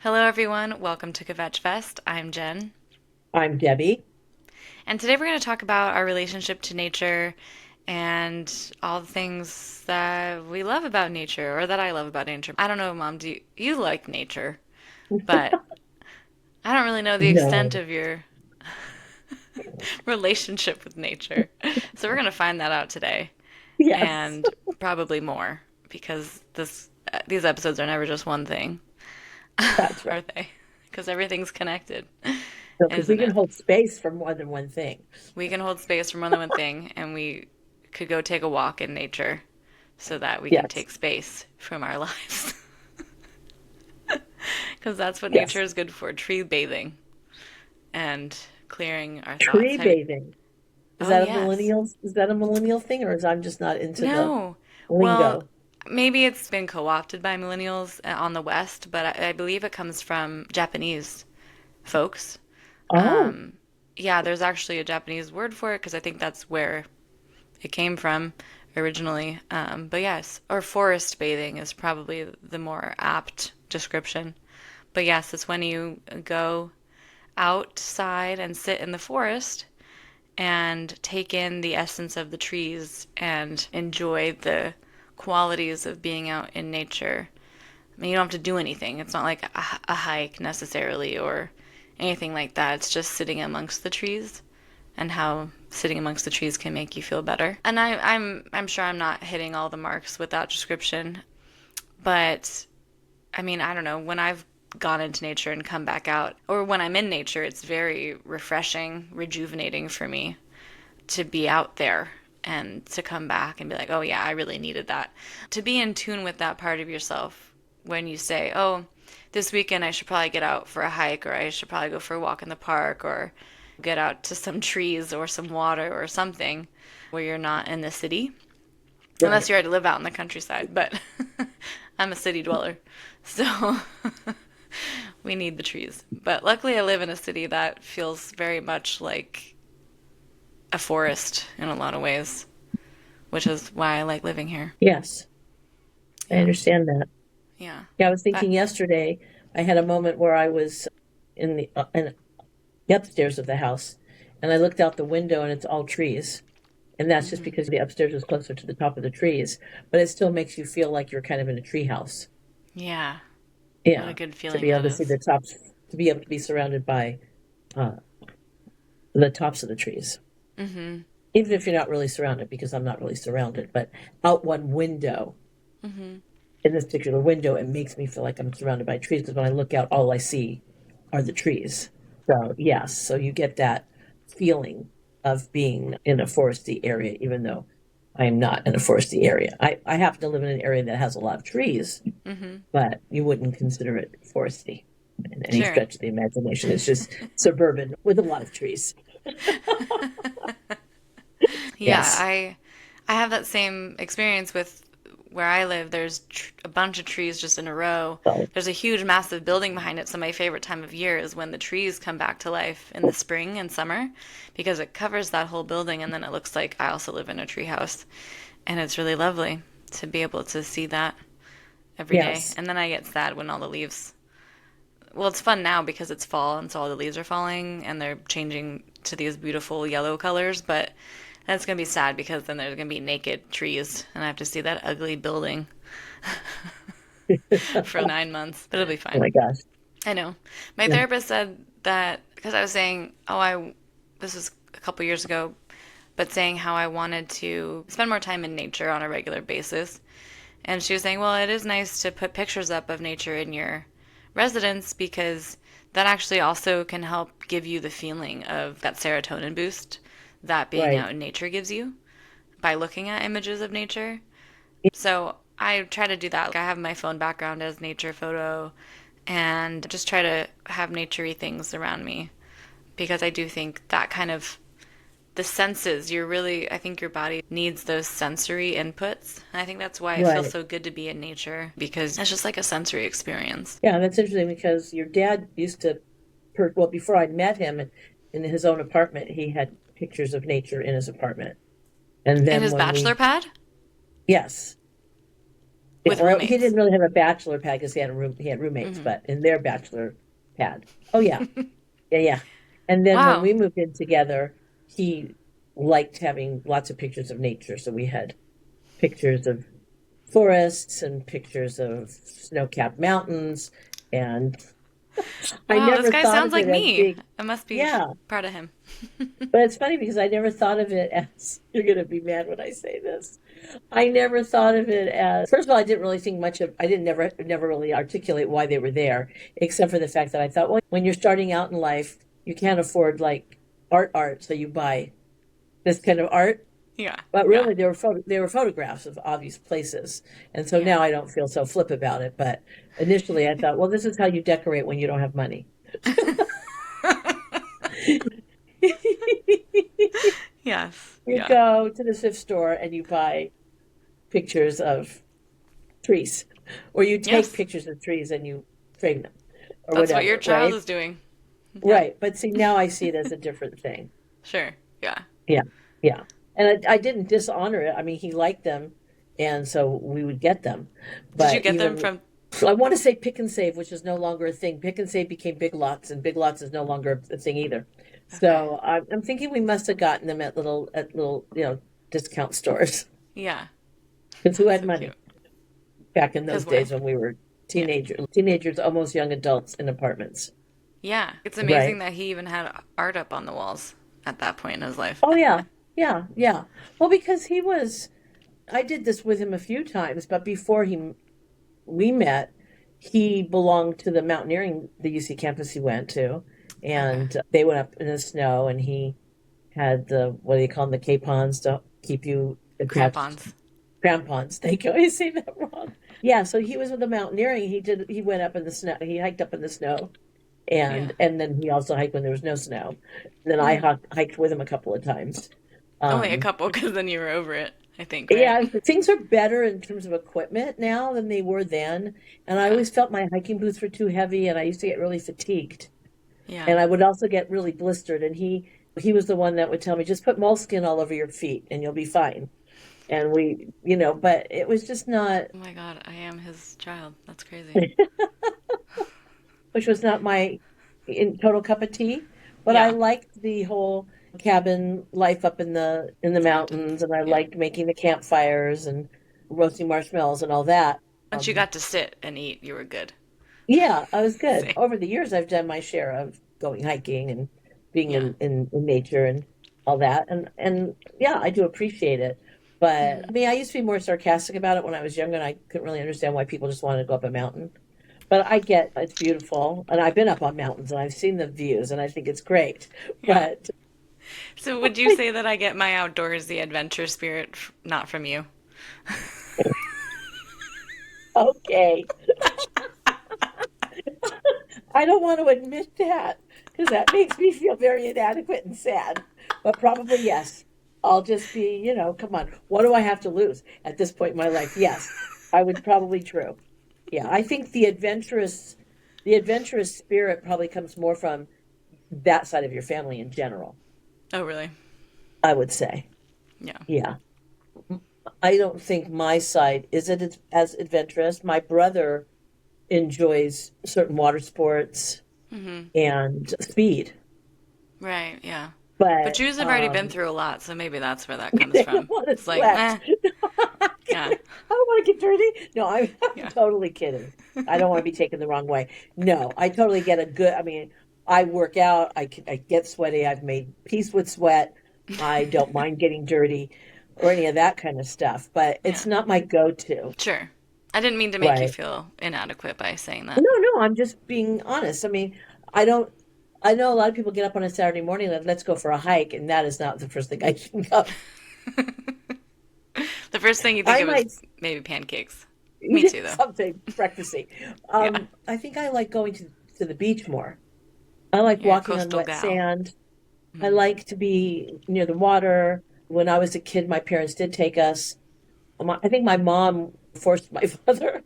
Hello, everyone. Welcome to Kvetchfest. I'm Jen. I'm Debbie. And today we're going to talk about our relationship to nature and all the things that we love about nature or that I love about nature. I don't know, Mom, do you like nature? But I don't really know the extent No. of your relationship with nature. So we're going to find that out today Yes, and probably more because these episodes are never just one thing, that's right. are they? Because everything's connected, No, because we isn't can it? hold space for more than one thing. We can hold space for more than one thing, and we could go take a walk in nature so that we can Yes, take space from our lives. Because that's what nature yes. is good for, tree bathing and clearing our thoughts. Tree bathing. Is Oh, that a yes. millennial? Is that a millennial thing, or is I'm just not into the No. Well, lingo? maybe it's been co opted by millennials on the West, but I believe it comes from Japanese folks. Oh, Yeah, there's actually a Japanese word for it because I think that's where it came from originally. But yes, or forest bathing is probably the more apt description. But yes, it's when you go outside and sit in the forest and take in the essence of the trees and enjoy the qualities of being out in nature. I mean, you don't have to do anything. It's not like a hike necessarily or anything like that. It's just sitting amongst the trees and how sitting amongst the trees can make you feel better. And I'm sure I'm not hitting all the marks with that description, but I mean, I don't know, when I've gone into nature and come back out, or when I'm in nature, it's very refreshing, rejuvenating for me to be out there and to come back and be like, oh yeah, I really needed that. To be in tune with that part of yourself when you say, oh, this weekend I should probably get out for a hike, or I should probably go for a walk in the park, or get out to some trees or some water or something where you're not in the city. Unless right. you already live out in the countryside, but I'm a city dweller. So we need the trees. But luckily, I live in a city that feels very much like a forest in a lot of ways, which is why I like living here. Yes, I Yeah, understand that. yeah. Yeah, I was But thinking yesterday. I had a moment where I was in the upstairs of the house, and I looked out the window, and it's all trees. And that's just mhm. because the upstairs is closer to the top of the trees, but it still makes you feel like you're kind of in a tree house. Yeah, what a Yeah, good to feeling be able that to see is. the tops, to be able to be surrounded by uh, the tops of the trees. Mhm. Even if you're not really surrounded, because I'm not really surrounded, but out one window, Mhm. in this particular window, it makes me feel like I'm surrounded by trees because when I look out, all I see are the trees. So, yes, so you get that feeling of being in a foresty area, even though I am not in a foresty area. I happen to live in an area that has a lot of trees, Mhm. but you wouldn't consider it foresty in any Sure. stretch of the imagination. It's just suburban with a lot of trees. Yeah, Yes. I have that same experience with where I live. There's a bunch of trees just in a row. So, There's a huge, massive building behind it. So my favorite time of year is when the trees come back to life in the spring and summer because it covers that whole building and then it looks like I also live in a tree house. And it's really lovely to be able to see that every day. yes. And then I get sad when all the leaves. Well, it's fun now because it's fall and so all the leaves are falling and they're changing to these beautiful yellow colors, but that's going to be sad because then there's going to be naked trees and I have to see that ugly building for Oh 9 months. But it'll be fine. my gosh. I know. My Yeah. therapist said that because I was saying, oh, this was a couple years ago, but saying how I wanted to spend more time in nature on a regular basis. And she was saying, well, it is nice to put pictures up of nature in your residence because that actually also can help give you the feeling of that serotonin boost that being Right. out in nature gives you by looking at images of nature. So I try to do that. Like I have my phone background as nature photo and just try to have naturey things around me because I do think that kind of the senses, you're really, I think your body needs those sensory inputs. And I think that's why it feels Right. so good to be in nature because it's just like a sensory experience. Yeah, that's interesting because your dad used to, well, before I met him in his own apartment, he had pictures of nature in his apartment. And And then his when bachelor we, pad? yes, with Well, he roommates. didn't really have a bachelor pad because he had roommates, Hmm. but in their bachelor pad. Oh yeah, yeah, yeah. And then when Wow. we moved in together, he liked having lots of pictures of nature. So we had pictures of forests and pictures of snow-capped mountains. And I Wow, this never guy thought sounds of like it as me. being, I must be yeah. proud of him. But it's funny because I never thought of it as, you're going to be mad when I say this. I never thought of it as, first of all, I didn't really think much of, I didn't never really articulate why they were there, except for the fact that I thought, well, when you're starting out in life, you can't afford like art, so you buy this kind of art. Yeah, But yeah, really, they were photographs of obvious places, and so yeah. now I don't feel so flip about it. But initially, I thought, well, this is how you decorate when you don't have money. Yes, You yeah. go to the thrift store and you buy pictures of trees, or you take Yes, pictures of trees and you frame them, or that's what your whatever, child right? is doing. Yeah, Right. But see, now I see it as a different thing. sure. Yeah. Yeah, yeah. And I didn't dishonor it. I mean, he liked them, and so we would get them. Did you But get them even from? I want to say pick and save, which is no longer a thing. Pick and save became Big Lots, and Big Lots is no longer a thing either. Okay. So I'm thinking we must have gotten them at little discount stores Yeah, because who that's had so cute. money back in those Because we're days when we were yeah, teenagers, almost young adults in apartments. yeah. It's Right. amazing that he even had art up on the walls at that point in his life. Oh yeah, yeah, yeah. Well, because he was. I did this with him a few times, but before he we met, he belonged to the mountaineering, the UC campus he went to, Okay. and they went up in the snow, and he had the what do you call them, the capons to keep you attached. Crampons. Crampons. Thank you. I say that wrong. Yeah, so he was with the mountaineering. He went up in the snow. He hiked up in the snow, Yeah. and then he also hiked when there was no snow. And then I Hmm. hiked with him a couple of times. Only a Um, couple, because then you were over it. I think, right? yeah, things are better in terms of equipment now than they were then. And I Yeah. always felt my hiking boots were too heavy, and I used to get really fatigued. Yeah. And I would also get really blistered. And he was the one that would tell me, just put moleskin all over your feet and you'll be fine. And but it was just not, Oh my God, I am his child. That's crazy. which was not my in total cup of tea. But I Yeah. liked the whole cabin life up in the Mountains. mountains, and I Yeah. liked making the campfires and roasting marshmallows and all that. Once you got to sit and eat, you were good. Yeah, I was good. Same. Over the years, I've done my share of going hiking and being Yeah. in nature and all that. And yeah, I do appreciate it. But Hmm. I mean, I used to be more sarcastic about it when I was younger, and I couldn't really understand why people just wanted to go up a mountain. But I get it's beautiful, and I've been up on mountains and I've seen the views, and I think it's great. Yeah. But So would you say that I get my outdoorsy adventure spirit not from you? okay, I don't want to admit that because that makes me feel very inadequate and sad. But probably yes. I'll just be, come on. What do I have to lose at this point in my life? Yes, I would probably true. Yeah, I think the adventurous spirit probably comes more from that side of your family in general, Oh, really? I would say. Yeah. Yeah. I don't think my side is it as adventurous. My brother enjoys certain water sports Hmm. and speed, Right. Yeah. But but Jews have already been through a lot, so maybe that's where that comes they don't from. want to It's like, sweat. eh, yeah, I don't want to get dirty. No, I'm yeah. totally kidding. I don't want to be taken the wrong way. No, I totally get a good. I mean, I work out. I get sweaty. I've made peace with sweat. I don't mind getting dirty or any of that kind of stuff. But it's Yeah. not my go-to. Sure. I didn't mean to make you Right. feel inadequate by saying that. No, no, I'm just being honest. I mean, I don't. I know a lot of people get up on a Saturday morning and let's go for a hike, and that is not the first thing I think of. The first thing you think I of is might maybe pancakes. Me too, though. something breakfasty. Yeah. I think I like going to the beach more. I like You're a walking on coastal wet gal. sand. I Hmm. like to be near the water. When I was a kid, my parents did take us. I think my mom forced my father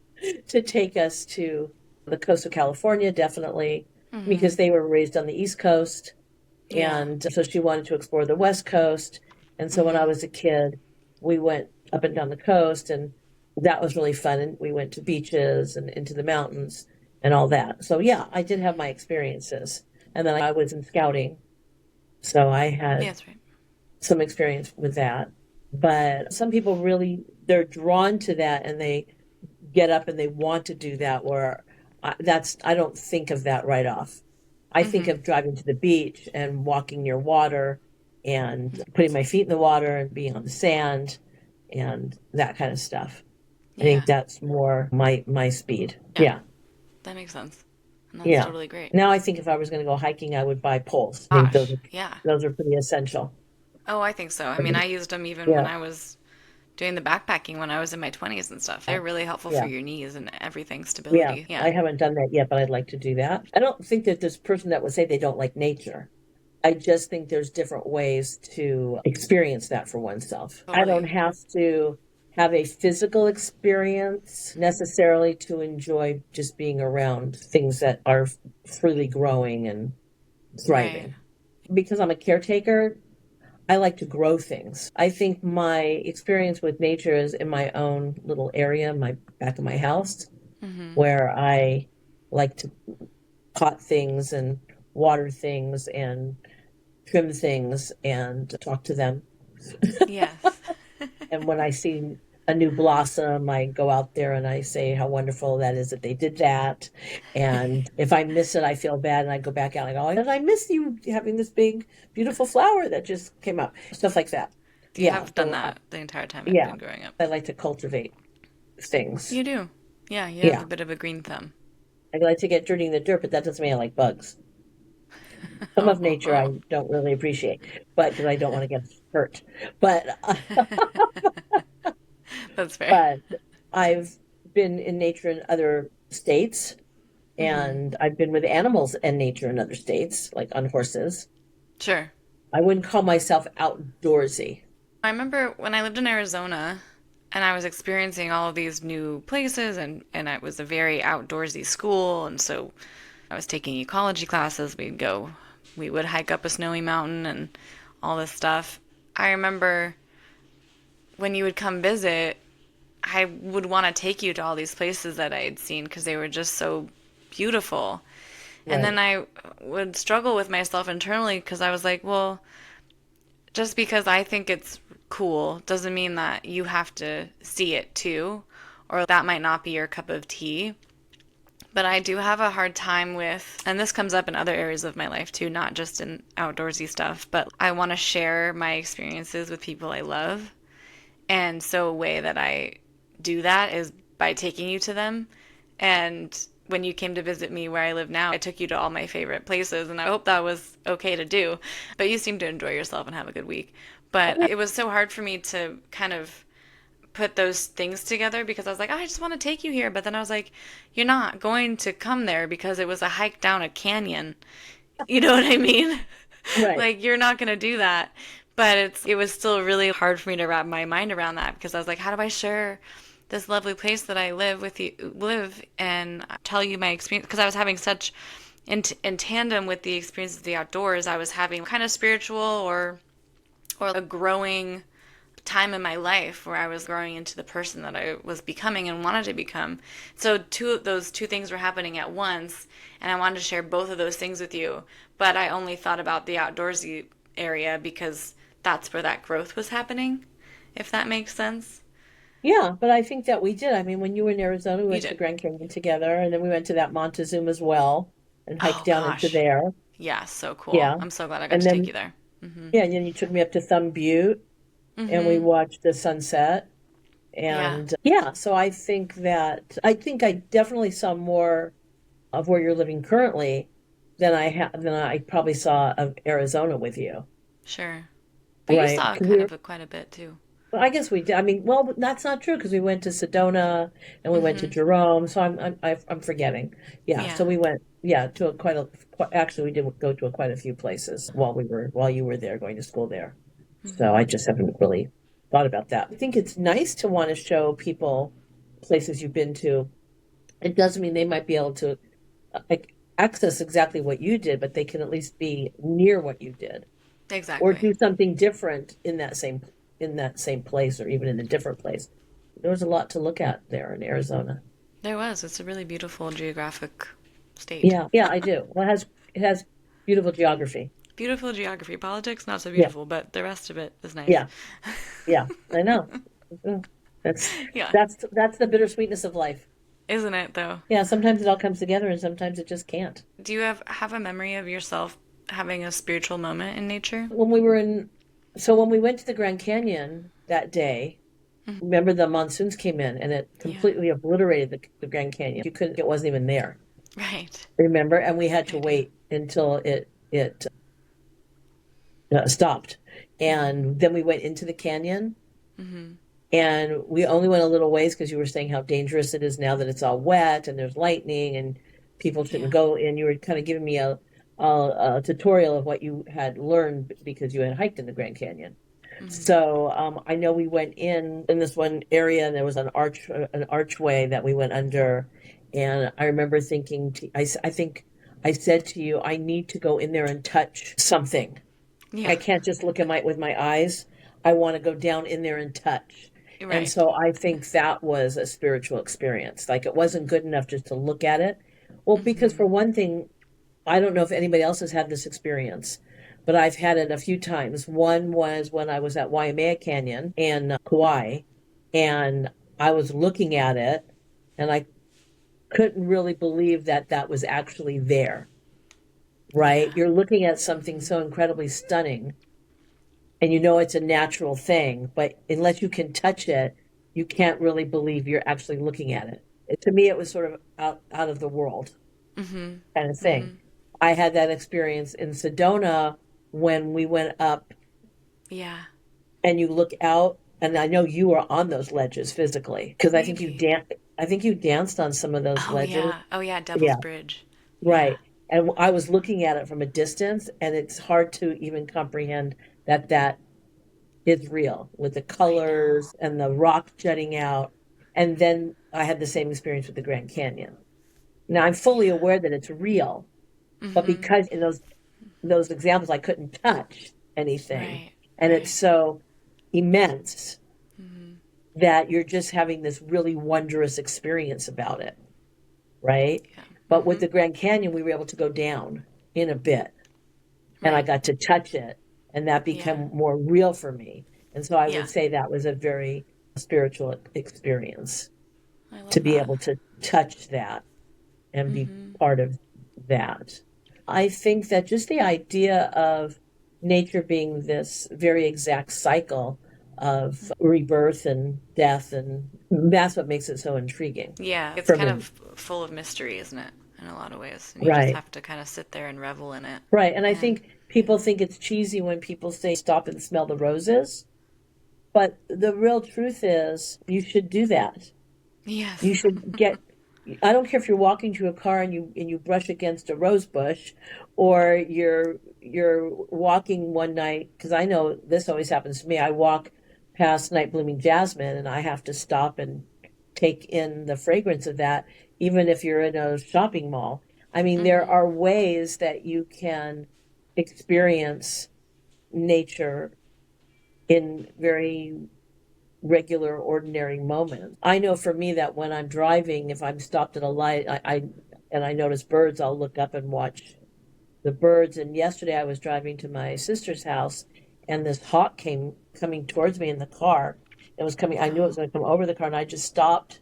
to take us to the coast of California, definitely, Hmm. because they were raised on the East Coast. Yeah. And so she wanted to explore the West Coast. And so when I Hmm. was a kid, we went up and down the coast and that was really fun. And we went to beaches and into the mountains and all that. So yeah, I did have my experiences. And then I was in scouting. So I Yeah, had that's right. some experience with that. But some people really, they're drawn to that and they get up and they want to do that where I don't think of that right off. I think Mm-hmm. of driving to the beach and walking near water and putting my feet in the water and being on the sand and that kind of stuff. I think Yeah. that's more my speed. Yeah. Yeah. That makes sense. And that's Yeah. totally great. Now I think if I was going to go hiking, I would buy poles. I think Gosh. Yeah. those are pretty essential. Oh, I think so. I mean, I used them even when Yeah. I was doing the backpacking when I was in my 20s and stuff. They're really helpful for Yeah. your knees and everything, Yeah. stability. Yeah. I haven't done that yet, but I'd like to do that. I don't think that this person that would say they don't like nature. I just think there's different ways to experience that for oneself. I don't Totally. have to have a physical experience necessarily to enjoy just being around things that are freely growing and Right. thriving. Because I'm a caretaker, I like to grow things. I think my experience with nature is in my own little area, my back of my house, Mm-hmm. where I like to pot things and water things and trim things and talk to them. Yes. And when I see a new blossom, I go out there and I say how wonderful that is that they did that. And if I miss it, I feel bad and I go back out and I go, "Oh, I miss you having this big, beautiful flower that just came up." Stuff like that. You Yeah. have done So, that the entire time I've yeah, been growing up. I like to cultivate things. You do. Yeah, you have a Yeah. bit of a green thumb. I like to get dirty in the dirt, but that doesn't mean I like bugs. Some of nature I Oh, don't really appreciate, but because I don't want to get hurt. But that's fair. but I've been in nature in other states, Mm-hmm. and I've been with animals and nature in other states, like on horses. Sure. I wouldn't call myself outdoorsy. I remember when I lived in Arizona and I was experiencing all of these new places and it was a very outdoorsy school and so I was taking ecology classes. We would hike up a snowy mountain and all this stuff. I remember when you would come visit, I would want to take you to all these places that I had seen because they were just so beautiful. And then Right. I would struggle with myself internally because I was like, well, just because I think it's cool doesn't mean that you have to see it too, or that might not be your cup of tea. But I do have a hard time with, and this comes up in other areas of my life too, not just in outdoorsy stuff, but I want to share my experiences with people I love. And so a way that I do that is by taking you to them. And when you came to visit me where I live now, I took you to all my favorite places, and I hope that was okay to do. But you seem to enjoy yourself and have a good week. But it was so hard for me to kind of put those things together because I was like, oh, I just want to take you here. But then I was like, you're not going to come there because it was a hike down a canyon. You know what I mean? Right. Like, you're not going to do that. But it was still really hard for me to wrap my mind around that because I was like, how do I share this lovely place that I live and tell you my experience? Because I was having such in tandem with the experience of the outdoors, I was having kind of spiritual or a growing time in my life where I was growing into the person that I was becoming and wanted to become. So those two things were happening at once, and I wanted to share both of those things with you. But I only thought about the outdoorsy area because that's where that growth was happening, if that makes sense. Yeah, but I think that we did. I mean, when you were in Arizona, we You went to the did. Grand Canyon together, and then we went to that Montezuma as well and hiked Oh down into gosh. there. Yeah, so cool. Yeah. I'm so glad I got And to take you then, there. Mm-hmm. yeah, and then you took me up to Thumb Butte and we Mm-hmm. watched the sunset. Yeah. And yeah, so I think I definitely saw more of where you're living currently than I probably saw of Arizona with you, Sure. But you right? saw Because we kind were, of quite a bit too. well, I guess we did. I mean, well, that's not true because we went to Sedona and we went to Mm-hmm. Jerome. So I'm forgetting. Yeah, so Yeah. we went, yeah, to actually we did go to quite a few places while you were there going to school there. So Mm-hmm. I just haven't really thought about that. I think it's nice to want to show people places you've been to. It doesn't mean they might be able to access exactly what you did, but they can at least be near what you did or Exactly. do something different in that same place or even in a different place. There was a lot to look at there in Arizona. There was. It's a really beautiful geographic state. Yeah, yeah, I do. Well, it has beautiful geography. Beautiful geography. Politics, not so Yeah, beautiful, but the rest of it is nice. yeah, yeah. I know. Mm. That's Yeah. that's the bittersweetness of life. Isn't it, though? Yeah, sometimes it all comes together and sometimes it just can't. Do you have a memory of yourself having a spiritual moment in nature? When we were in, so when we went to the Grand Canyon that day, remember the monsoons came in and it Yeah. completely obliterated the Grand Canyon. You couldn't, it wasn't even there. Right. Remember? And we had to I do. wait until it stopped. Mm-hmm. And then we went into the canyon Mm-hmm. and we only went a little ways because you were saying how dangerous it is now that it's all wet and there's lightning and people shouldn't Yeah. go in. You were kind of giving me a tutorial of what you had learned because you had hiked in the Grand Canyon. Mm-hmm. So I know we went in this one area and there was an archway that we went under. And I remember thinking, I think I said to you, I need to go in there and touch something. Yeah. I can't just look at my with my eyes. I want to go down in there and touch. And Right. so I think that was a spiritual experience. Like it wasn't good enough just to look at it. Well, because Mm-hmm. for one thing, I don't know if anybody else has had this experience, but I've had it a few times. One was when I was at Waimea Canyon in Kauai, and I was looking at it, and I couldn't really believe that that was actually there, right? Yeah. You're looking at something Mm-hmm. so incredibly stunning and you know it's a natural thing, but unless you can touch it, you can't really believe you're actually looking at it. To me, it was sort of out of the world Mm-hmm. kind of thing. Mm-hmm. I had that experience in Sedona when we went up Yeah. and you look out, and I know you were on those ledges physically because Maybe. I think you danced on some of those Oh ledges. yeah. Oh yeah. Devil's Yeah, Bridge. Yeah. right. And I was looking at it from a distance, and it's hard to even comprehend that that is real with the I know. colors and the rock jutting out. And then I had the same experience with the Grand Canyon. Now I'm fully Yeah. aware that it's real, but Mm-hmm. because in those examples I couldn't touch anything, Right. and it's Right. so immense Mm-hmm. that you're just having this really wondrous experience about it, right? Yeah. But with Mm-hmm. the Grand Canyon, we were able to go down in a bit and I Right. got to touch it, and that Yeah. became more real for me. And so I would Yeah. say that was a very spiritual experience I to love be that. able to touch that and be Mm-hmm. part of that. I think that just the idea of nature being this very exact cycle of rebirth and death, and that's what makes it so intriguing Yeah. It's for kind me. of full of mystery, isn't it? In a lot of ways, and you just Right. have to kind of sit there and revel in it. Right. And I And think yeah. people think it's cheesy when people say stop and smell the roses. But the real truth is, you should do that. You Yes. should get, I don't care if you're walking to a car and you brush against a rose bush, or you're walking one night, because I know this always happens to me. I walk past night blooming jasmine and I have to stop and take in the fragrance of that, even if you're in a shopping mall. I mean, there Mm-hmm. are ways that you can experience nature in very regular, ordinary moments. I know for me that when I'm driving, if I'm stopped at a light, and I notice birds, I'll look up and watch the birds. And yesterday I was driving to my sister's house, and this hawk came coming towards me in the car. It was coming. I knew it Wow. was going to come over the car, and I just stopped.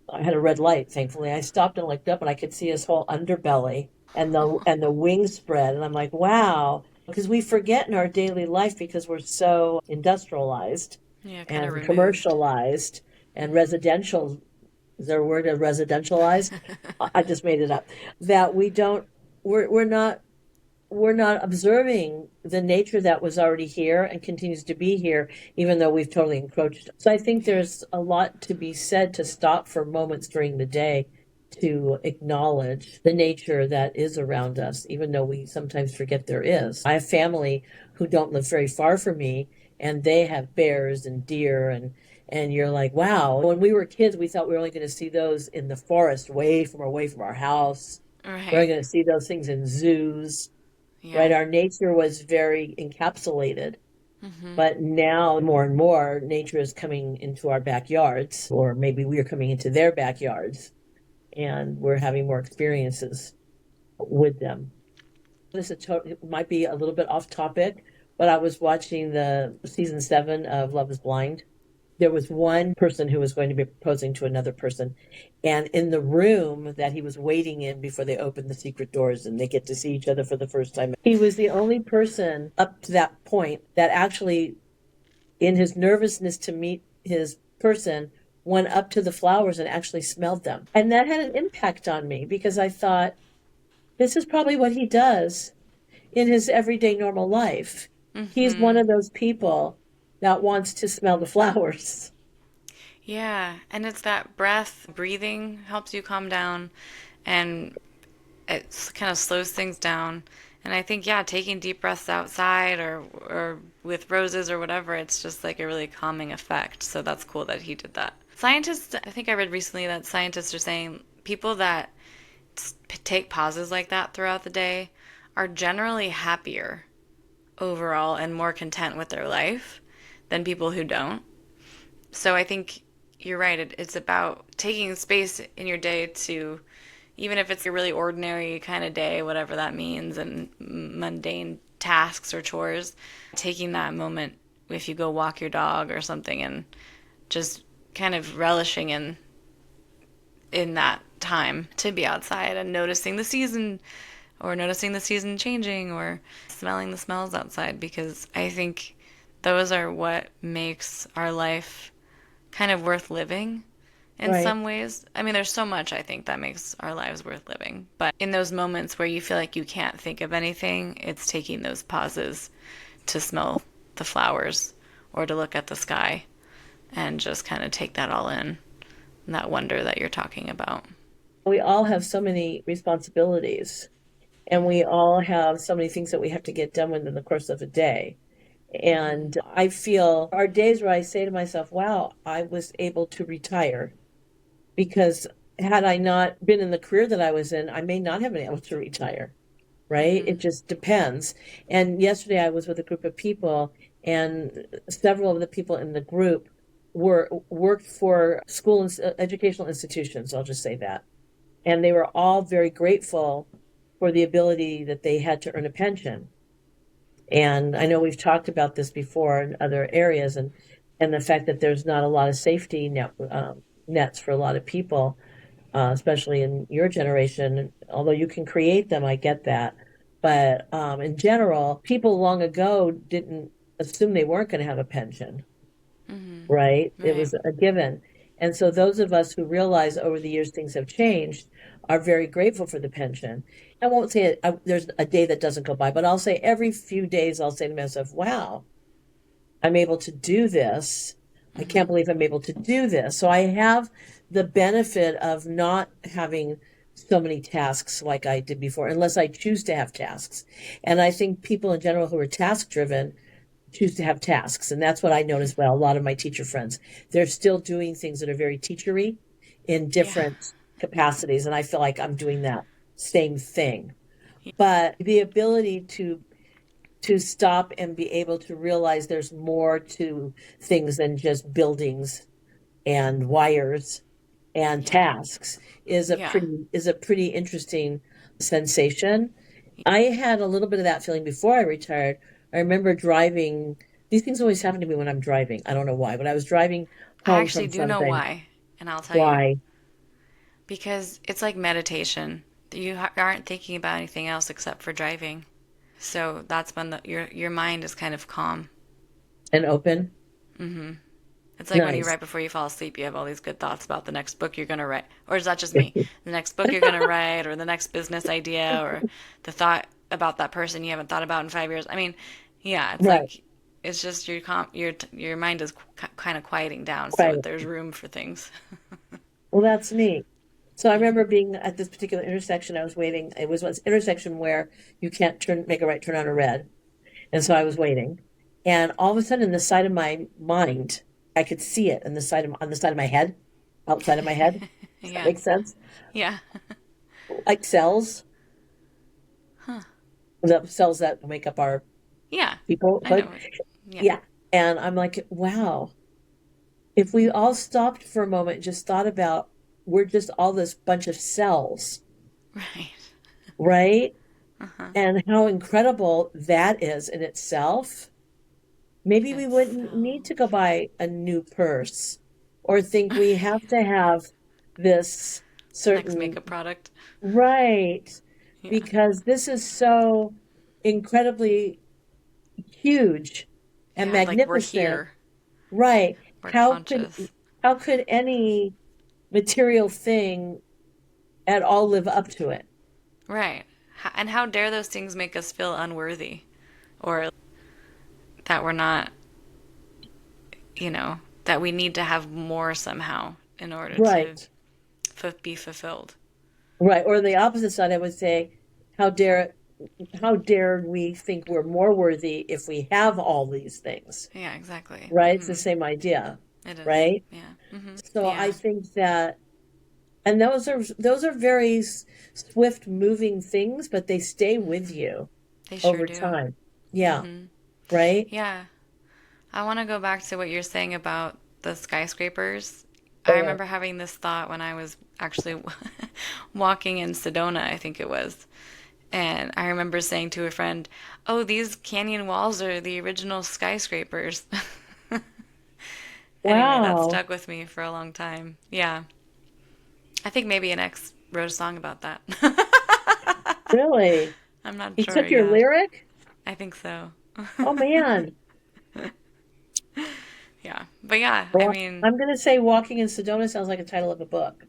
I had a red light, thankfully. I stopped and looked up, and I could see his whole underbelly and the wings spread. And I'm like, wow, because we forget in our daily life because we're so industrialized Yeah. Kind of and removed. commercialized and Mm-hmm. residential. Is there a word of residentialized? I just made it up. That we don't. We're not observing the nature that was already here and continues to be here, even though we've totally encroached. So I think Yeah. there's a lot to be said to stop for moments during the day to acknowledge the nature that is around us, even though we sometimes forget there is. I have family who don't live very far from me, and they have bears and deer and you're like, wow. When we were kids, we thought we were only going to see those in the forest, away from our house. We're Right. only going to see those things in zoos, Yeah. right? Our nature was very encapsulated. Hmm. But now more and more nature is coming into our backyards, or maybe we are coming into their backyards, and we're having more experiences with them. It might be a little bit off topic, but I was watching the season 7 of Love is Blind. There was one person who was going to be proposing to another person, and in the room that he was waiting in before they opened the secret doors and they get to see each other for the first time, he was the only person up to that point that actually, in his nervousness to meet his person, went up to the flowers and actually smelled them. And that had an impact on me because I thought, this is probably what he does in his everyday normal life. He's one Hmm. of those people that wants to smell the flowers. Yeah, and it's that breath, breathing helps you calm down, and it kind of slows things down. And I think, yeah, taking deep breaths outside or with roses or whatever, it's just like a really calming effect. So that's cool that he did that. Scientists, I think I read recently that scientists are saying people that take pauses like that throughout the day are generally happier overall and more content with their life than people who don't. So I think you're right. It's about taking space in your day to, even if it's a really ordinary kind of day, whatever that means, and mundane tasks or chores, taking that moment if you go walk your dog or something and just kind of relishing in that time to be outside and noticing the season or noticing the season changing or smelling the smells outside, because I think those are what makes our life kind of worth living in Right. some ways. I mean, there's so much I think that makes our lives worth living. But in those moments where you feel like you can't think of anything, it's taking those pauses to smell the flowers or to look at the sky and just kind of take that all in, that wonder that you're talking about. We all have so many responsibilities, and we all have so many things that we have to get done within the course of a day. Mm-hmm. And I feel are days where I say to myself, wow, I was able to retire, because had I not been in the career that I was in, I may not have been able to retire. Right? Mm-hmm. It just depends. And yesterday I was with a group of people, and several of the people in the group were worked for school and educational institutions. I'll just say that. And they were all very grateful for the ability that they had to earn a pension. And I know we've talked about this before in other areas, and the fact that there's not a lot of safety nets for a lot of people, especially in your generation. Although you can create them, I get that. But in general, people long ago didn't assume they weren't going to have a pension, Mm-hmm. right? It Right. was a given. And so those of us who realize over the years things have changed are very grateful for the pension. I won't say there's a day that doesn't go by, but I'll say every few days I'll say to myself, wow, I'm able to do this. I Mm-hmm. can't believe I'm able to do this. So I have the benefit of not having so many tasks like I did before, unless I choose to have tasks. And I think people in general who are task driven choose to have tasks. And that's what I notice. Well, a lot of my teacher friends, they're still doing things that are very teachery in Yeah. different capacities. And I feel like I'm doing that same thing. But the ability to stop and be able to realize there's more to things than just buildings and wires and Yeah. tasks Yeah. is a pretty interesting sensation. I had a little bit of that feeling before I retired. I remember driving. These things always happen to me when I'm driving. I don't know why, but I was driving I home actually from do know something. why, and I'll tell you. Why? Because it's like meditation. You aren't thinking about anything else except for driving. So that's when your mind is kind of calm. And open? Mm-hmm. It's like when you Nice. write before you fall asleep, you have all these good thoughts about the next book you're gonna write, or is that just me? The next book you're gonna write, or the next business idea, or the thought about that person you haven't thought about in 5 years. I mean, yeah, it's Right. like it's just your mind is kind of quieting down, so Quiet. there's room for things. Well, that's neat. So I Yeah. remember being at this particular intersection. I was waiting. It was one intersection where you can't make a right turn on a red. And so I was waiting. And all of a sudden, in the side of my mind, I could see it on the side of my head, outside of my head. Does that Yeah. make sense? Yeah. Like cells, Huh. the cells that make up our Yeah. I peoplehood. know. Yeah. Yeah. And I'm like, wow, if we all stopped for a moment and just thought about we're just all this bunch of cells, Right. right? Uh-huh. And how incredible that is in itself, maybe we wouldn't need to go Itself. buy a new purse or think we have to have this The next certain makeup product. right, Yeah. because this is so incredibly huge and Yeah, like we're magnificent. here. Right. We're How could conscious. how could any material thing at all live up to it? Right. And how dare those things make us feel unworthy or that we're not, that we need to have more somehow in order to Right. be fulfilled. Right. Or the opposite side, I would say, how dare we think we're more worthy if we have all these things? Yeah, exactly. Right? It's the Mm-hmm. same idea, It is. right? Yeah. Mm-hmm. So I Yeah. think that, and those are very swift moving things, but they stay with Mm-hmm. you They sure over do. time. Yeah. Mm-hmm. Right? Yeah. I want to go back to what you're saying about the skyscrapers. Oh I yeah. remember having this thought when I was actually walking in Sedona, I think it was. And I remember saying to a friend, "Oh, these canyon walls are the original skyscrapers." Anyway, that Wow. stuck with me for a long time. Yeah. I think maybe an ex wrote a song about that. Really? I'm not He sure. took your Yeah. lyric? I think so. Oh man. Yeah. But yeah, I Well, mean, I'm gonna say Walking in Sedona sounds like a title of a book.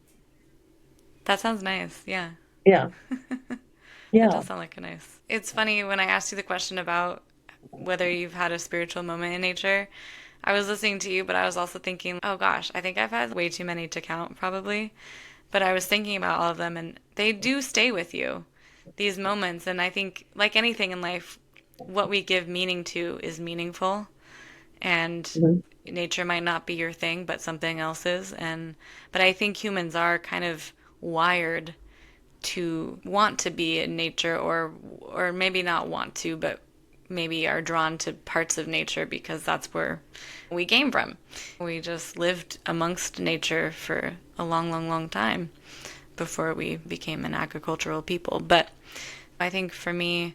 that sounds nice. Yeah. Yeah. That Yeah. does sound like a nice. It's funny when I asked you the question about whether you've had a spiritual moment in nature. I was listening to you, but I was also thinking, oh gosh, I think I've had way too many to count probably. But I was thinking about all of them and they do stay with you, these moments. And I think, like anything in life, what we give meaning to is meaningful. And Mhm. nature might not be your thing, but something else is. But I think humans are kind of wired to want to be in nature or maybe not want to, but maybe are drawn to parts of nature because that's where we came from. We just lived amongst nature for a long, long, long time before we became an agricultural people. But I think for me,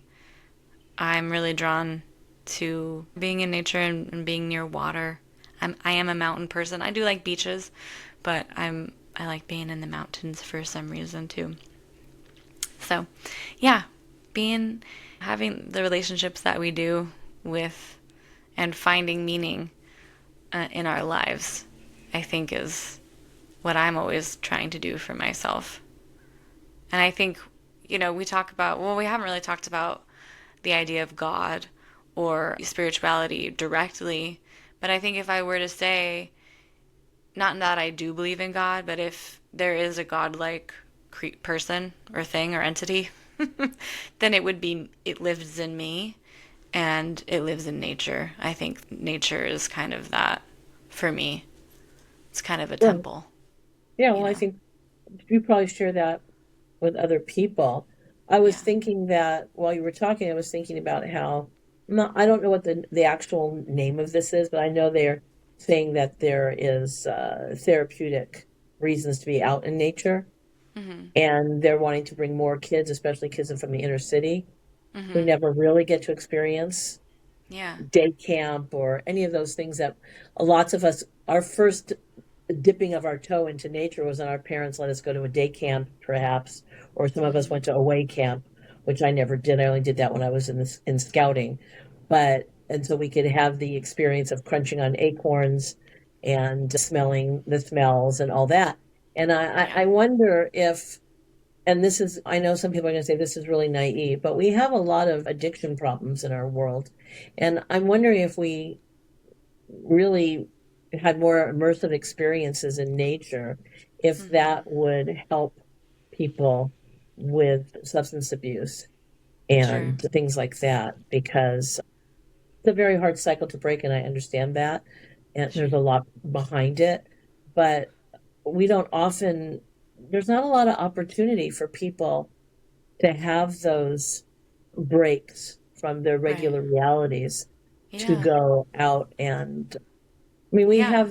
I'm really drawn to being in nature and being near water. I am a mountain person. I do like beaches, but I like being in the mountains for some reason too. So, yeah, being having the relationships that we do with and finding meaning in our lives, I think is what I'm always trying to do for myself. And I think, we talk about, well, we haven't really talked about the idea of God or spirituality directly, but I think if I were to say, not that I do believe in God, but if there is a godlike person or thing or entity, then it would be it lives in me and it lives in nature. I think nature is kind of that for me. It's kind of a Well, temple, yeah, you well, I know. think you probably share that with other people. I was Yeah. thinking that while you were talking, I was thinking about how I don't know what the actual name of this is, but I know they're saying that there is therapeutic reasons to be out in nature, Mhm. and they're wanting to bring more kids, especially kids from the inner city, who Mhm. never really get to experience Yeah. day camp or any of those things that lots of us, our first dipping of our toe into nature was when our parents let us go to a day camp, perhaps, or some of us Mhm. went to away camp, which I never did. I only did that when I was in scouting, but and so we could have the experience of crunching on acorns and smelling the smells and all that. And Yeah. I wonder if, and this is, I know some people are going to say this is really naive, but we have a lot of addiction problems in our world. And I'm wondering if we really had more immersive experiences in nature, if that Mhm. would help people with substance abuse Sure. and things like that, because it's a very hard cycle to break, and I understand that. And there's Sure. a lot behind it, but we don't often, there's not a lot of opportunity for people to have those breaks from their Right. regular realities. to Yeah. go out and I mean, Yeah.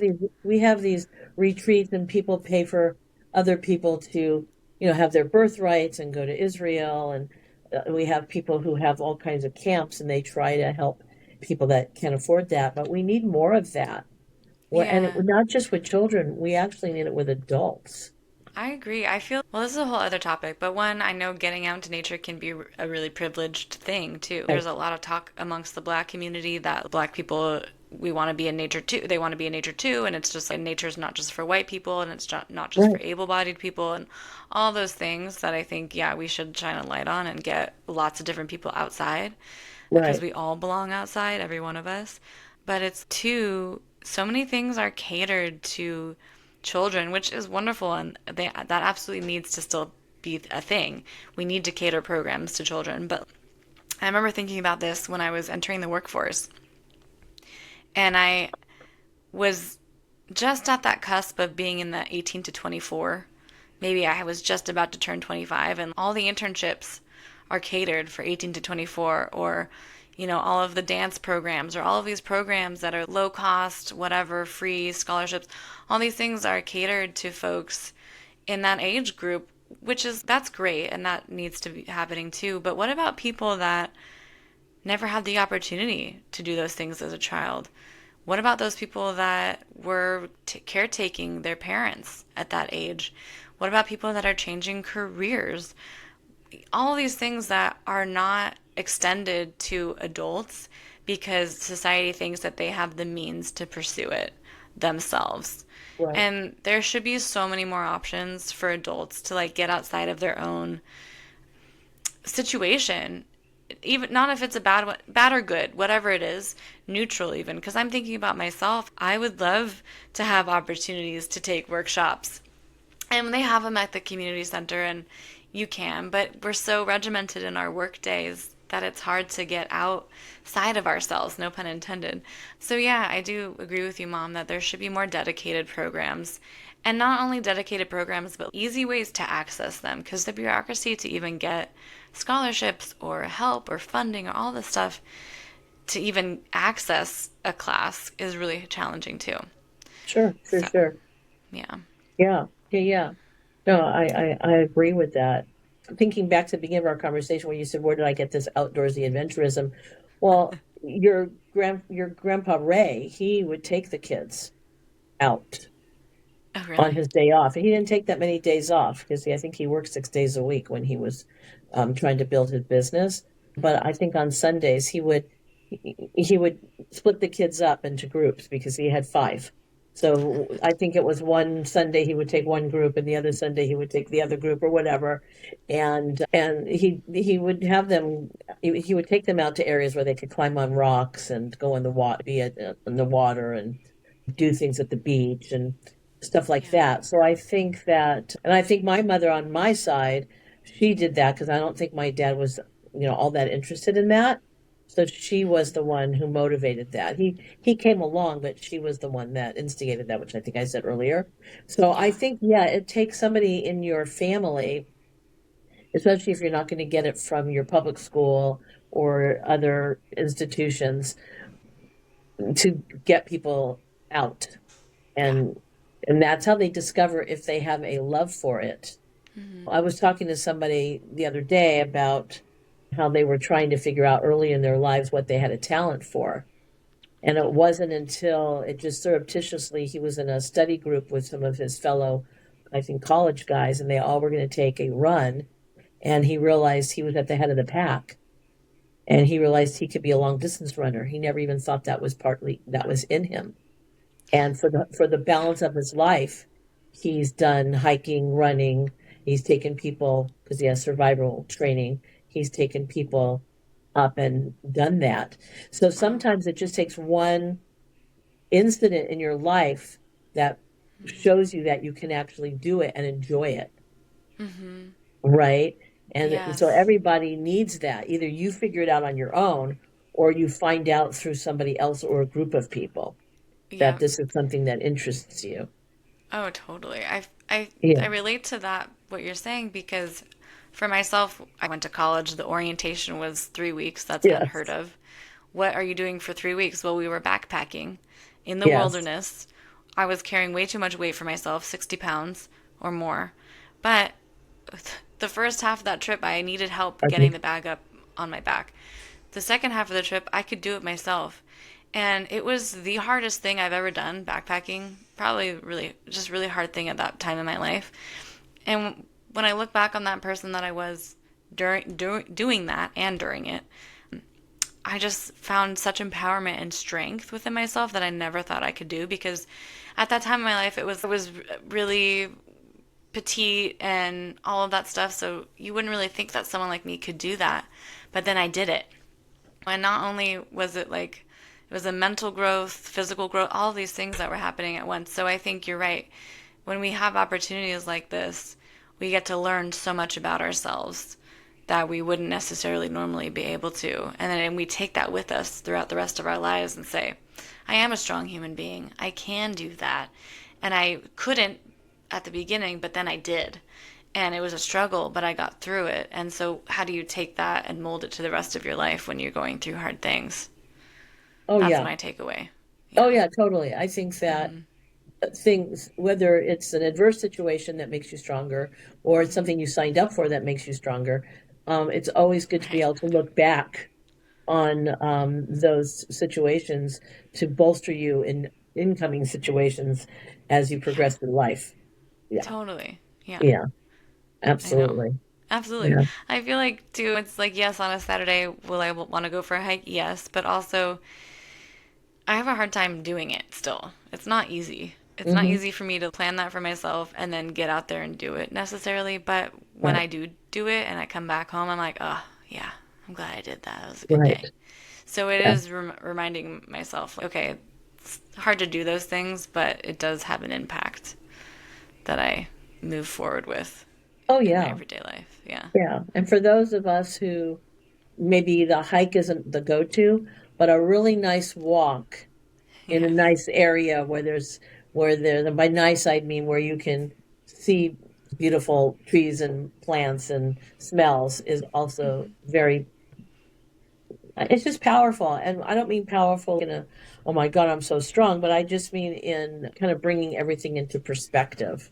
we have these retreats, and people pay for other people to, have their birthrights and go to Israel, and we have people who have all kinds of camps, and they try to help people that can afford that. But we need more of that. And Yeah. not just with children, we actually need it with adults. I agree. I feel, well, this is a whole other topic, but one, I know getting out into nature can be a really privileged thing too. Right, There's a lot of talk amongst the black community that black people, we want to be in nature too. They want to be in nature too. And it's just like nature's not just for white people and it's not just for right, able bodied people and all those things that I think, yeah, we should shine a light on and get lots of different people outside because right, we all belong outside, every one of us. But it's too, so many things are catered to children, which is wonderful, and that absolutely needs to still be a thing. We need to cater programs to children. But I remember thinking about this when I was entering the workforce, and I was just at that cusp of being in the 18 to 24. Maybe I was just about to turn 25, and all the internships are catered for 18 to 24, or all of the dance programs or all of these programs that are low cost, whatever, free scholarships, all these things are catered to folks in that age group, which is, that's great and that needs to be happening too. But what about people that never had the opportunity to do those things as a child? What about those people that were caretaking their parents at that age? What about people that are changing careers? All these things that are not extended to adults because society thinks that they have the means to pursue it themselves. right. And there should be so many more options for adults to like get outside of their own situation, even not if it's a bad or good, whatever it is, neutral even. Because I'm thinking about myself, I would love to have opportunities to take workshops, and they have them at the community center, and you can, but we're so regimented in our work days that it's hard to get outside of ourselves, no pun intended. So, yeah, I do agree with you, Mom, that there should be more dedicated programs. And not only dedicated programs, but easy ways to access them, because the bureaucracy to even get scholarships or help or funding or all this stuff to even access a class is really challenging too. Sure, sure, So, sure. yeah. Yeah, yeah, yeah. No, I agree with that. Thinking back to the beginning of our conversation where you said, "Where did I get this outdoorsy adventurism?" Well, your grandpa Ray, he would take the kids out Oh, on really? his day off. He didn't take that many days off because I think he worked 6 days a week when he was trying to build his business. But I think on Sundays he would split the kids up into groups because he had five. So I think it was one Sunday he would take one group and the other Sunday he would take the other group or whatever. And he would have them he would take them out to areas where they could climb on rocks and go in the water, in the water and do things at the beach and stuff like Yeah. that. So I think that, and I think my mother on my side, she did that because I don't think my dad was, all that interested in that. So she was the one who motivated that. He came along, but she was the one that instigated that, which I think I said earlier. So I Yeah. think, yeah, it takes somebody in your family, especially if you're not going to get it from your public school or other institutions, to get people out Yeah. and that's how they discover if they have a love for it. I was talking to somebody the other day about how they were trying to figure out early in their lives what they had a talent for. And it wasn't until it just surreptitiously, he was in a study group with some of his fellow, I think, college guys, and they all were going to take a run. And he realized he was at the head of the pack. And he realized he could be a long distance runner. He never even thought that was in him. And for the balance of his life, he's done hiking, running. He's taken people because he has survival training. He's taken people up and done that. So Wow. sometimes it just takes one incident in your life that shows you that you can actually do it and enjoy it, Mm-hmm. right? And so Yes. everybody needs that. Either you figure it out on your own or you find out through somebody else or a group of people that Yeah. this is something that interests you. Oh, totally. I Yeah. relate to that what you're saying because for myself, I went to college. The orientation was 3 weeks. That's unheard Yes. of. what are you doing for 3 weeks? Well, we were backpacking in the Yes. wilderness. I was carrying way too much weight for myself, 60 pounds or more. But the first half of that trip, I needed help getting Okay. the bag up on my back. The second half of the trip, I could do it myself. And it was the hardest thing I've ever done, backpacking. Probably really, just really hard thing at that time in my life. And when I look back on that person that I was doing that and during it, I just found such empowerment and strength within myself that I never thought I could do, because at that time in my life it was really petite and all of that stuff, so you wouldn't really think that someone like me could do that. But then I did it. And not only was it like it was a mental growth, physical growth, all these things that were happening at once. So I think you're right. When we have opportunities like this, we get to learn so much about ourselves that we wouldn't necessarily normally be able to. And then we take that with us throughout the rest of our lives and say, I am a strong human being. I can do that. And I couldn't at the beginning, but then I did. And it was a struggle, but I got through it. And so, how do you take that and mold it to the rest of your life when you're going through hard things? Oh That's yeah. my takeaway. Oh Yeah. yeah, totally. I think that things, whether it's an adverse situation that makes you stronger or it's something you signed up for that makes you stronger, it's always good to be Right. able to look back on those situations to bolster you in incoming situations as you Yeah. progress through life. Yeah, Totally. Yeah. yeah, I know. absolutely. Absolutely. Yeah, I feel like, too, it's like, yes, on a Saturday, will I want to go for a hike? Yes. But also, I have a hard time doing it still. It's not easy. It's not hmm, easy for me to plan that for myself and then get out there and do it necessarily. But when right, I do do it and I come back home, I'm like, oh, yeah, I'm glad I did that. That was a good right. day. So it Yeah. is reminding myself, like, okay, it's hard to do those things, but it does have an impact that I move forward with Oh in my yeah, everyday life. Yeah. yeah. And for those of us who maybe the hike isn't the go-to, but a really nice walk in a Yes. nice area where there, and by nice I mean where you can see beautiful trees and plants and smells is also very, it's just powerful. And I don't mean powerful in a, oh my God, I'm so strong, but I just mean in kind of bringing everything into perspective.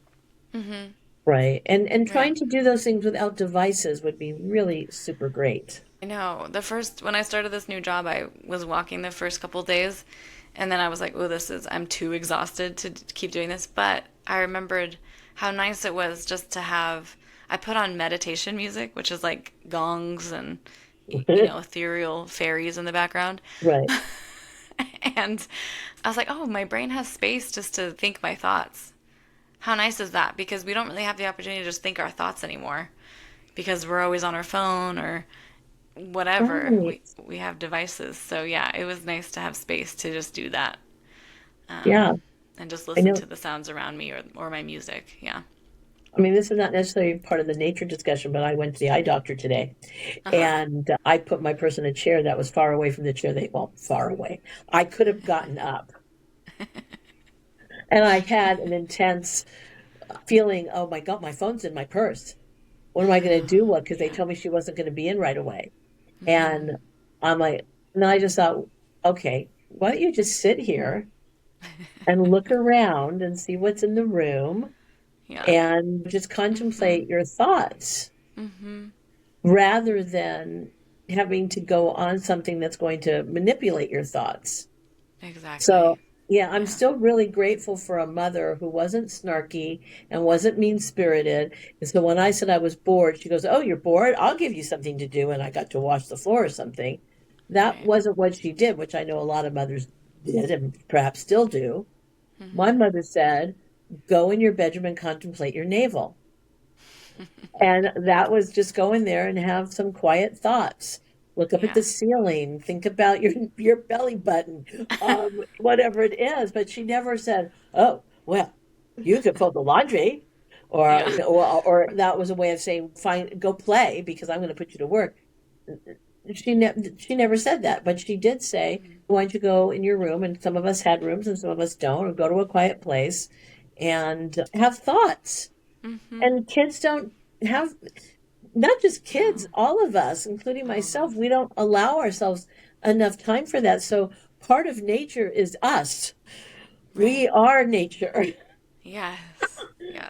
Mm-hmm. Right. And Right. trying to do those things without devices would be really super great. I know. When I started this new job, I was walking the first couple days, and then I was like, oh, I'm too exhausted to keep doing this. But I remembered how nice it was just to have, I put on meditation music, which is like gongs and, ethereal fairies in the background. Right. And I was like, oh, my brain has space just to think my thoughts. How nice is that? Because we don't really have the opportunity to just think our thoughts anymore because we're always on our phone or whatever. Right. We have devices. So yeah, it was nice to have space to just do that, Yeah. and just I listen know. to the sounds around me or my music. Yeah. I mean, this is not necessarily part of the nature discussion, but I went to the eye doctor today Uh huh. and I put my purse in a chair that was far away from the chair well, far away. I could have gotten up and I had an intense feeling, oh my God, my phone's in my purse. What am I going to do? What? Because they Yeah. told me she wasn't going to be in right away. And I'm like, and I just thought, okay, why don't you just sit here and look around and see what's in the room Yeah. and just Mhm. contemplate your thoughts Mhm. rather than having to go on something that's going to manipulate your thoughts. Exactly. So, yeah, I'm Yeah. still really grateful for a mother who wasn't snarky and wasn't mean spirited. And so when I said I was bored, she goes, oh, you're bored? I'll give you something to do. And I got to wash the floor or something. That Right. wasn't what she did, which I know a lot of mothers did and perhaps still do. My Mhm. mother said, go in your bedroom and contemplate your navel. And that was just go in there and have some quiet thoughts. Look up at Yeah. the ceiling. Think about your belly button, whatever it is. But she never said, "Oh, well, you could fold the laundry," or Yeah. or that was a way of saying, "Fine, go play because I'm going to put you to work." She never said that, but she did say, Mhm. "Why don't you go in your room?" And some of us had rooms, and some of us don't. Or go to a quiet place and have thoughts. Mhm. And kids don't have. not just kids, Oh, all of us, including all of myself, us. we don't allow ourselves enough time for that. So part of nature is us. We Right. are nature. Yes.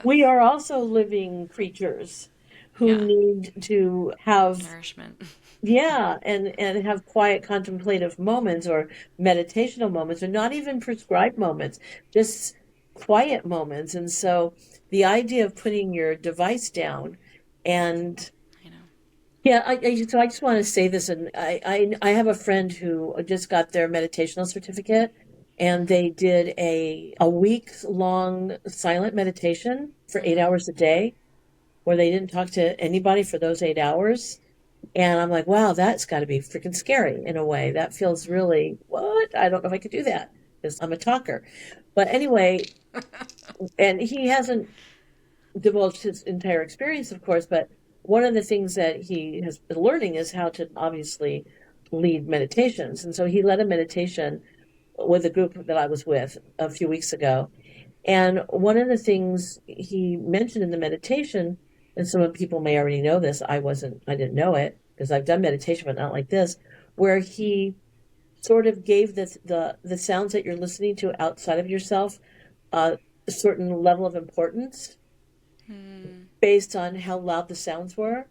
We Yes. are also living creatures who Yeah. need to have, Nourishment. yeah, and have quiet contemplative moments or meditational moments or not even prescribed moments, just quiet moments. And so the idea of putting your device down and I know. yeah, so I just want to say this, and I have a friend who just got their meditational certificate, and Mhm. they did a week long silent meditation for eight Mhm. hours a day, where they didn't talk to anybody for those 8 hours. And I'm like, wow, that's got to be freaking scary in a way. That feels really, what? I don't know if I could do that because I'm a talker. But anyway, and he hasn't divulged his entire experience, of course, but one of the things that he has been learning is how to obviously lead meditations. And so he led a meditation with a group that I was with a few weeks ago. And one of the things he mentioned in the meditation, and some people may already know this, I didn't know it because I've done meditation, but not like this, where he sort of gave the sounds that you're listening to outside of yourself a certain level of importance Mm. based on how loud the sounds were.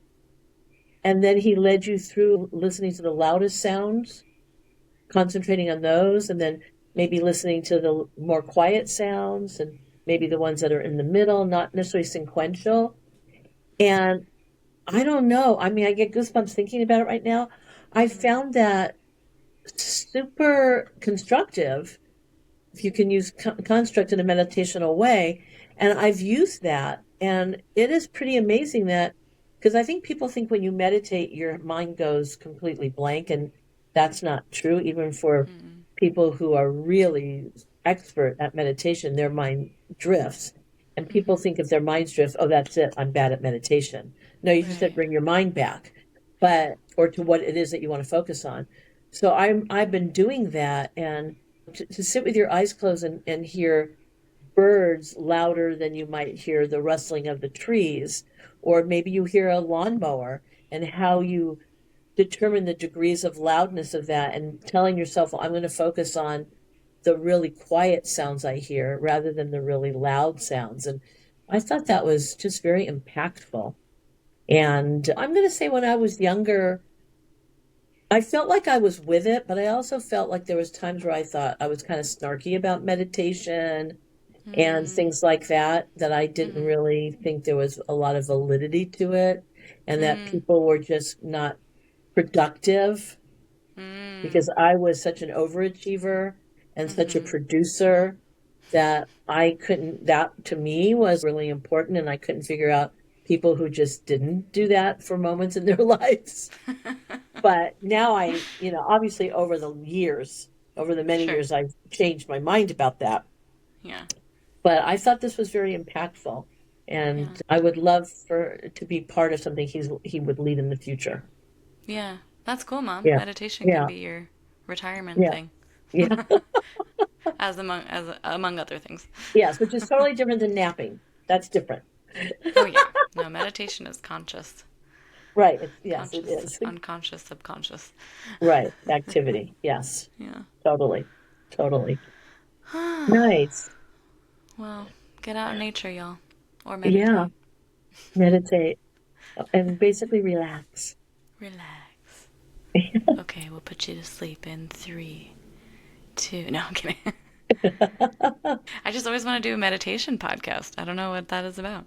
And then he led you through listening to the loudest sounds, concentrating on those, and then maybe listening to the more quiet sounds and maybe the ones that are in the middle, not necessarily sequential. And I don't know. I mean, I get goosebumps thinking about it right now. I Mm. found that super constructive if you can use construct in a meditational way. And I've used that. And it is pretty amazing that, because I think people think when you meditate, your mind goes completely blank. And that's not true. Even for Mm. people who are really expert at meditation, their mind drifts. And people Mhm. think if their minds drift, oh, that's it, I'm bad at meditation. No, you just said Right. bring your mind back, Yeah. but, or to what it is that you want to focus on. So I've been doing that, and to sit with your eyes closed and hear birds louder than you might hear the rustling of the trees, or maybe you hear a lawnmower, and how you determine the degrees of loudness of that, and telling yourself, well, I'm going to focus on the really quiet sounds I hear rather than the really loud sounds. And I thought that was just very impactful. And I'm going to say when I was younger, I felt like I was with it, but I also felt like there was times where I thought I was kind of snarky about meditation and Mm. things like that, that I didn't Mhm. really think there was a lot of validity to it, and that Mm. people were just not productive Mm. because I was such an overachiever and such a Mhm. producer that I couldn't, that to me was really important. And I couldn't figure out people who just didn't do that for moments in their lives. But now obviously over the years, over the many Sure. years, I've changed my mind about that. Yeah. But I thought this was very impactful, Yeah. and I would love for to be part of something he would lead in the future. Yeah. That's cool, Mom. Yeah, Meditation can yeah, be your retirement yeah, thing. yeah. As among other things. Yes, which is totally different than napping. That's different. Oh yeah. No, meditation is conscious. Right. Yes, it Conscious, is. unconscious, subconscious. Right. Activity. Yes. Yeah. Totally. Totally. Nice. Well, get out in nature, y'all. Or Yeah. meditate. Meditate and basically relax. Relax. Okay, we'll put you to sleep in 3, 2. No, I'm kidding. I just always want to do a meditation podcast. I don't know what that is about.